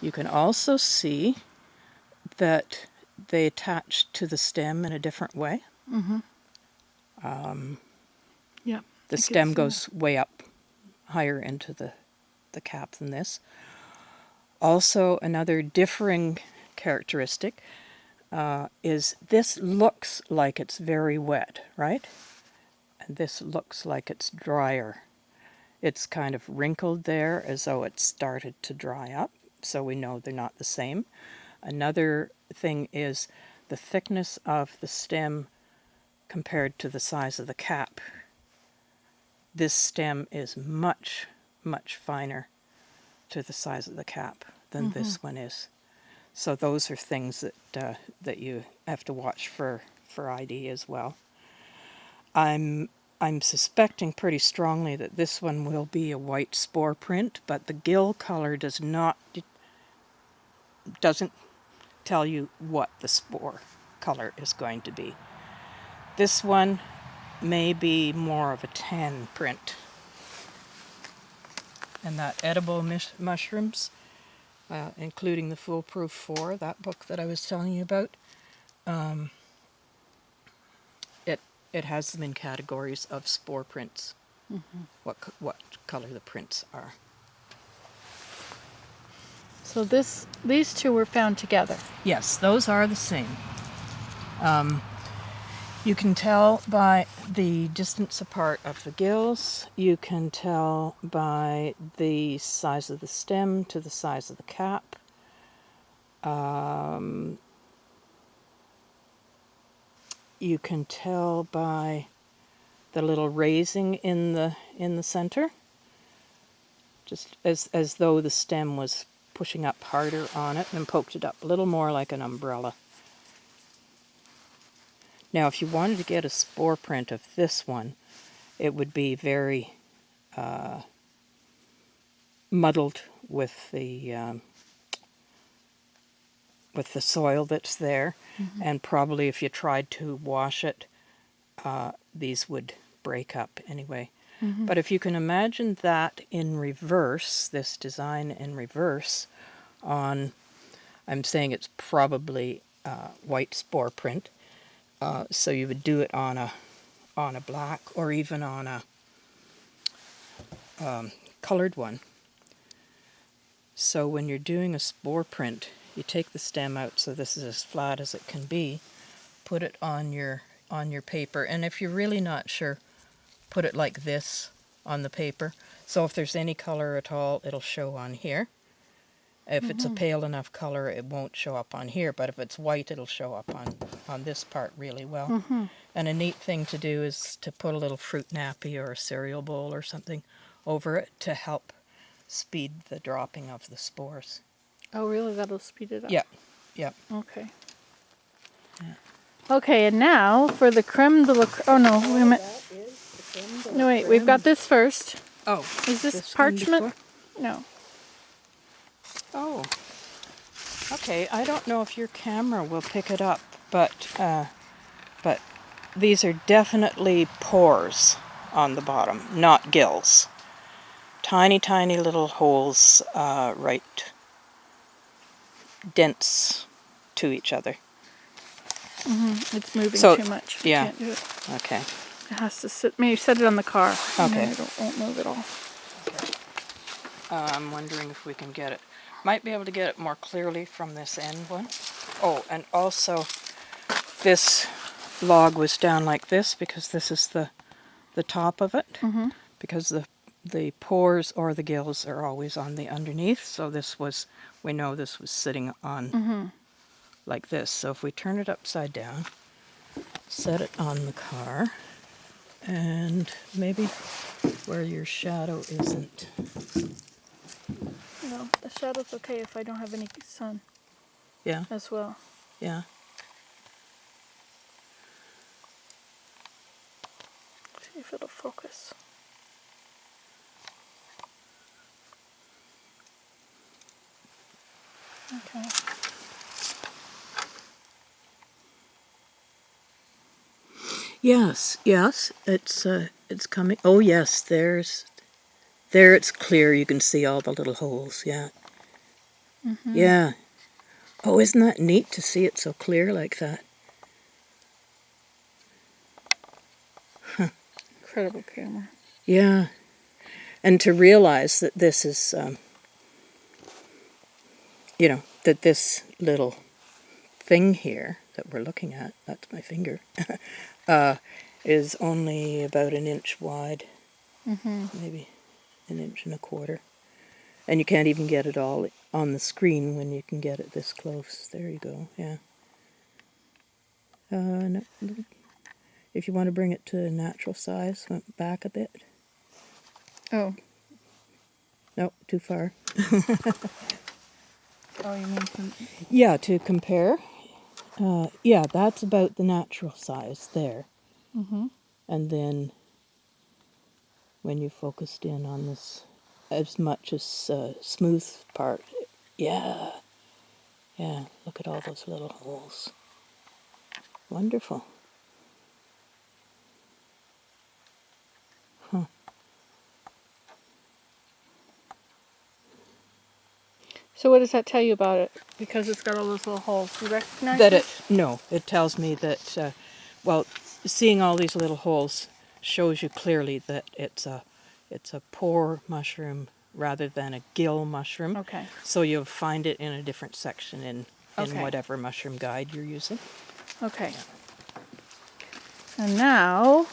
You can also see that they attach to the stem in a different way. Yeah. The stem goes way up, higher into the cap than this. Also, another differing characteristic is this looks like it's very wet, right? And this looks like it's drier. It's kind of wrinkled there as though it started to dry up, so we know they're not the same. Another thing is the thickness of the stem compared to the size of the cap. This stem is much, much finer to the size of the cap than this one is. So those are things that you have to watch for ID as well. I'm suspecting pretty strongly that this one will be a white spore print, but the gill color doesn't tell you what the spore color is going to be. This one may be more of a tan print. And that edible mushrooms, including the Foolproof 4, that book that I was telling you about, it has them in categories of spore prints. What color the prints are. So these two were found together. Yes, those are the same. You can tell by the distance apart of the gills. You can tell by the size of the stem to the size of the cap. You can tell by the little raising in the center, just as though the stem was pushing up harder on it and poked it up a little more like an umbrella. Now, if you wanted to get a spore print of this one, it would be very muddled with the soil that's there, and probably if you tried to wash it, these would break up anyway. But if you can imagine that in reverse, this design in reverse, I'm saying it's probably white spore print. So you would do it on a black or even on a colored one. So when you're doing a spore print, you take the stem out, so this is as flat as it can be, put it on your paper, and if you're really not sure, put it like this on the paper. So if there's any color at all, it'll show on here. If it's a pale enough color, it won't show up on here, but if it's white, it'll show up on this part really well. And a neat thing to do is to put a little fruit nappy or a cereal bowl or something over it to help speed the dropping of the spores. Oh, really? That'll speed it up? Yeah, yeah. Okay. Okay, and now for the creme de la... Oh, no, wait a minute. No, wait, we've got this first. Oh. Is this parchment? No. Oh. Okay, I don't know if your camera will pick it up, but these are definitely pores on the bottom, not gills. Tiny, tiny little holes, right dense to each other. It's moving too much. Yeah. Can't do it. Okay. It has to sit... Maybe set it on the car. Okay. And it won't move at all. I'm wondering if we can get it. Might be able to get it more clearly from this end one. Oh, and also this log was down like this because this is the top of it. Because the pores or the gills are always on the underneath. So we know this was sitting on like this. So if we turn it upside down, set it on the car, and maybe where your shadow isn't. No, the shadow's okay if I don't have any sun. Yeah. As well. Yeah. See if it'll focus. Okay. Yes, it's coming. Oh yes, there it's clear. You can see all the little holes. Yeah. Yeah. Oh, isn't that neat to see it so clear like that? Incredible camera. Yeah. And to realize that this is, that this little thing here that we're looking at, that's my finger, is only about an inch wide, maybe an inch and a quarter. And you can't even get it all on the screen when you can get it this close. There you go, yeah. No, if you want to bring it to natural size, went back a bit. Oh. No, too far. Oh, you mean Yeah, to compare. Yeah, that's about the natural size there. And then when you focused in on this as much as smooth part, yeah, look at all those little holes. Wonderful. Huh. So what does that tell you about it? Because it's got all those little holes. Do you recognize That this? it tells me that, well, seeing all these little holes shows you clearly that it's a pore mushroom rather than a gill mushroom. Okay. So you'll find it in a different section in Okay. whatever mushroom guide you're using. Okay. And now,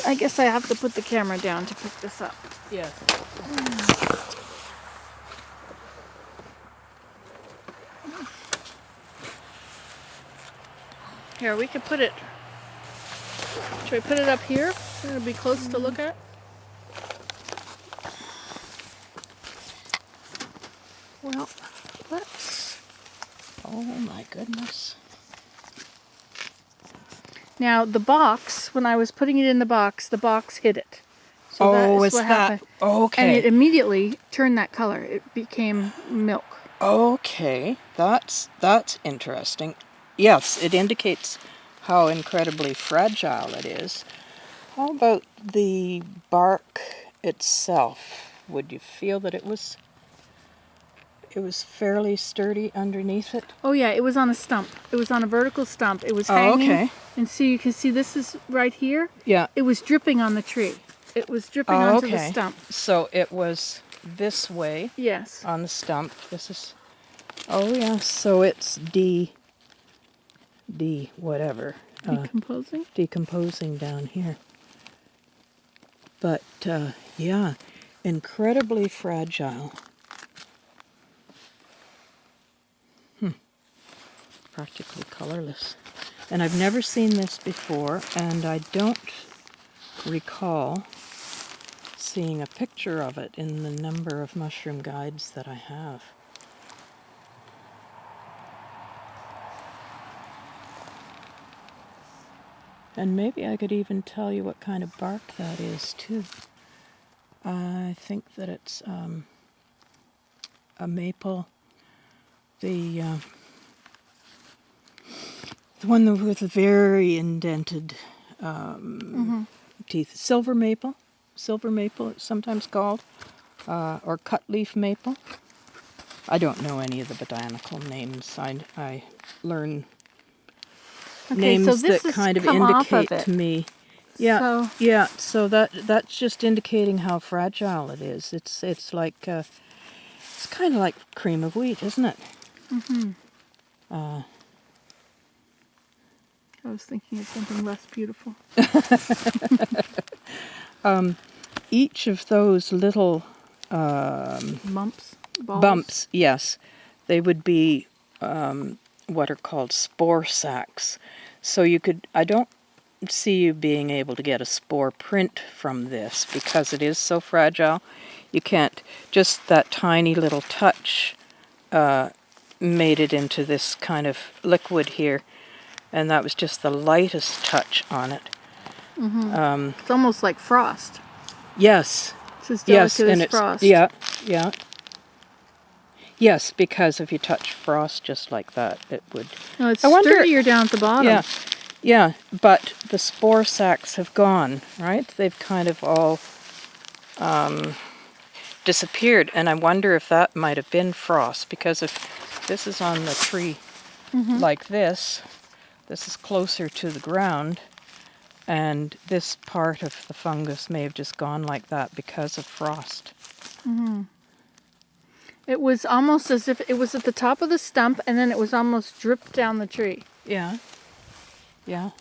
I guess I have to put the camera down to pick this up. Yes. Here, we could put it. Should I put it up here? It'll be close to look at. Well, let's. Oh my goodness. Now the box, when I was putting it in the box hit it. So that is what happened. Okay? And it immediately turned that color. It became milk. Okay, that's interesting. Yes, it indicates how incredibly fragile it is. How about the bark itself? Would you feel that it was fairly sturdy underneath it? Oh yeah, it was on a stump. It was on a vertical stump. It was Oh, hanging. okay. And so you can see this is right here. Yeah. It was dripping on the tree. It was dripping Oh, onto okay. the stump. So it was this way. Yes. On the stump. This is. Oh yeah. So it's D whatever. Decomposing? Decomposing down here. But yeah, incredibly fragile. Practically colorless. And I've never seen this before, and I don't recall seeing a picture of it in the number of mushroom guides that I have. And maybe I could even tell you what kind of bark that is, too. I think that it's a maple. The one with the very indented teeth. Silver maple. Silver maple, it's sometimes called. Or cut leaf maple. I don't know any of the botanical names. I learn names so this that has kind of come off indicate of it. to me. Yeah, So- yeah. So that's just indicating how fragile it is. It's like it's kind of like cream of wheat, isn't it? I was thinking of something less beautiful. Each of those little Bumps? Balls? bumps, yes, they would be what are called spore sacs. So I don't see you being able to get a spore print from this because it is so fragile. You can't, just that tiny little touch made it into this kind of liquid here, and that was just the lightest touch on it. It's almost like frost. Yes. It's as Yes, delicate and as it's frost. yeah. Yes, because if you touch frost just like that, it would. No, it's I wonder- sturdier down at the bottom. Yeah, but the spore sacs have gone, right? They've kind of all disappeared, and I wonder if that might have been frost, because if this is on the tree like this is closer to the ground, and this part of the fungus may have just gone like that because of frost. It was almost as if it was at the top of the stump and then it was almost dripped down the tree. Yeah. Yeah.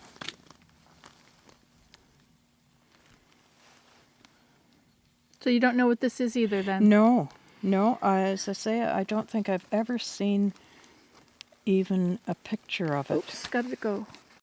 So you don't know what this is either then? No. As I say, I don't think I've ever seen even a picture of it. Oops, gotta go.